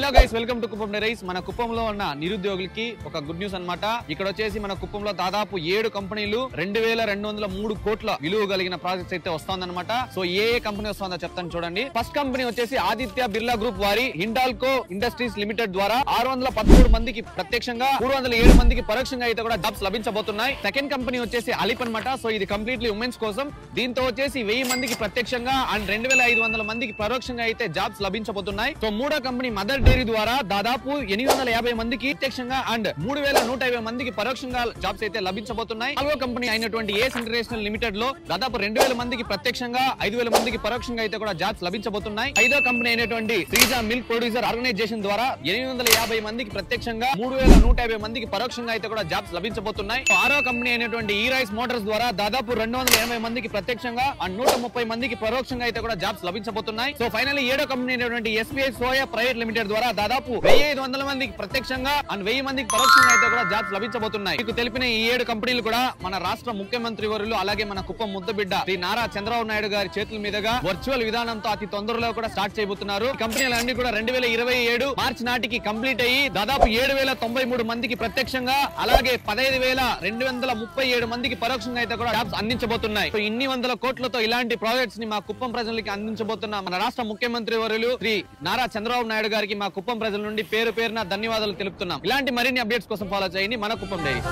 Hello guys, welcome to Kuppam diaries. మన కుప్పంలో ఉన్న నిరుద్యోగులకి ఒక గుడ్ న్యూస్ అన్నమాట. ఇక్కడ వచ్చేసి మన కుప్పంలో దాదాపు 7 కంపెనీలు 2203 కోట్ల విలువ కలిగిన ప్రాజెక్ట్స్ అయితే వస్తుందన్నమాట. సో ఏ కంపెనీ వస్తుందో చెప్తాను చూడండి. ఫస్ట్ కంపెనీ వచ్చేసి ఆదిత్య బిర్లా గ్రూప్ వారి హిండాల్కో ఇండస్ట్రీస్ లిమిటెడ్ ద్వారా 613 మందికి ప్రత్యక్షంగా 307 మందికి పరోక్షంగా అయితే కూడా జాబ్స్ లభించబోతున్నాయి. సెకండ్ కంపెనీ వచ్చేసి అలిప్ అన్నమాట. సో ఇది కంప్లీట్లీ ఉమెన్స్ కోసం. దీంతో వచ్చేసి 1000 మందికి ప్రత్యక్షంగా అండ్ 2500 మందికి పరోక్షంగా అయితే జాబ్స్ లభించబోతున్నాయి. సో మూడో కంపెనీ మదర్ డైరీ ద్వారా దాదాపు 850 మందికి ప్రత్యక్షంగా అండ్ 3150 మందికి పరోక్షంగా జాబ్స్ అయితే లభించబోతున్నాయి. నాలుగో కంపెనీ అయినటువంటి ఏస్ ఇంటర్నేషనల్ లిమిటెడ్ లో దాదాపు 2000 మందికి ప్రత్యక్షంగా 5000 మందికి పరోక్షంగా అయితే కూడా జాబ్స్ లభించబోతున్నాయి. ఐదో కంపెనీ అయినటువంటి శ్రీజా మిల్క్ ప్రొడ్యూసర్ ఆర్గనైజేషన్ ద్వారా 850 మందికి ప్రత్యక్షంగా 3150 మందికి పరోక్షంగా అయితే కూడా జాబ్స్ లభించబోతున్నాయి. ఆరో కంపెనీ అయినటువంటి ఈ రైస్ మోటార్స్ ద్వారా దాదాపు 280 మందికి ప్రత్యక్షంగా అండ్ 130 మందికి పరోక్షంగా అయితే కూడా జాబ్స్ లభించబోతున్నాయి. సో ఫైనల్లీ ఏడో కంపెనీ అయినటువంటి ఎస్బీఐ సోయా ప్రైవేట్ లిమిటెడ్ ద్వారా దాదాపు 1500 మందికి ప్రత్యక్షంగా అండ్ 1000 మందికి పరోక్షంగా అయితే కూడా జాబ్స్ లభించబోతున్నాయి. మీకు తెలిపిన ఈ 7 కంపెనీలు కూడా మన రాష్ట్ర ముఖ్యమంత్రి వర్యులు అలాగే మన కుప్పం ముద్దబిడ్డ శ్రీ నారా చంద్రబాబు నాయుడు గారి చేతుల మీదుగా వర్చువల్ విధానంతో అతి తొందరలో కూడా స్టార్ట్ చేయబోతున్నారు. కంపెనీలన్నీ కూడా 2027 మార్చి నాటికి కంప్లీట్ అయ్యి దాదాపు 7093 మందికి ప్రత్యక్షంగా అలాగే 15237 మందికి పరోక్షంగా అయితే కూడా జాబ్స్ అందించబోతున్నాయి. ఇన్ని వందల కోట్లతో ఇలాంటి ప్రాజెక్ట్స్ ని మా కుప్పం ప్రజలకి అందించబోతున్న మన రాష్ట్ర ముఖ్యమంత్రి వర్యులు శ్రీ నారా చంద్రబాబు నాయుడు గారికి మా కుప్పం ప్రజల నుండి పేరు పేరున ధన్యవాదాలు తెలుపుతున్నాం. ఇలాంటి మరిన్ని అప్డేట్స్ కోసం ఫాలో చేయండి మన కుప్పం డైరీ.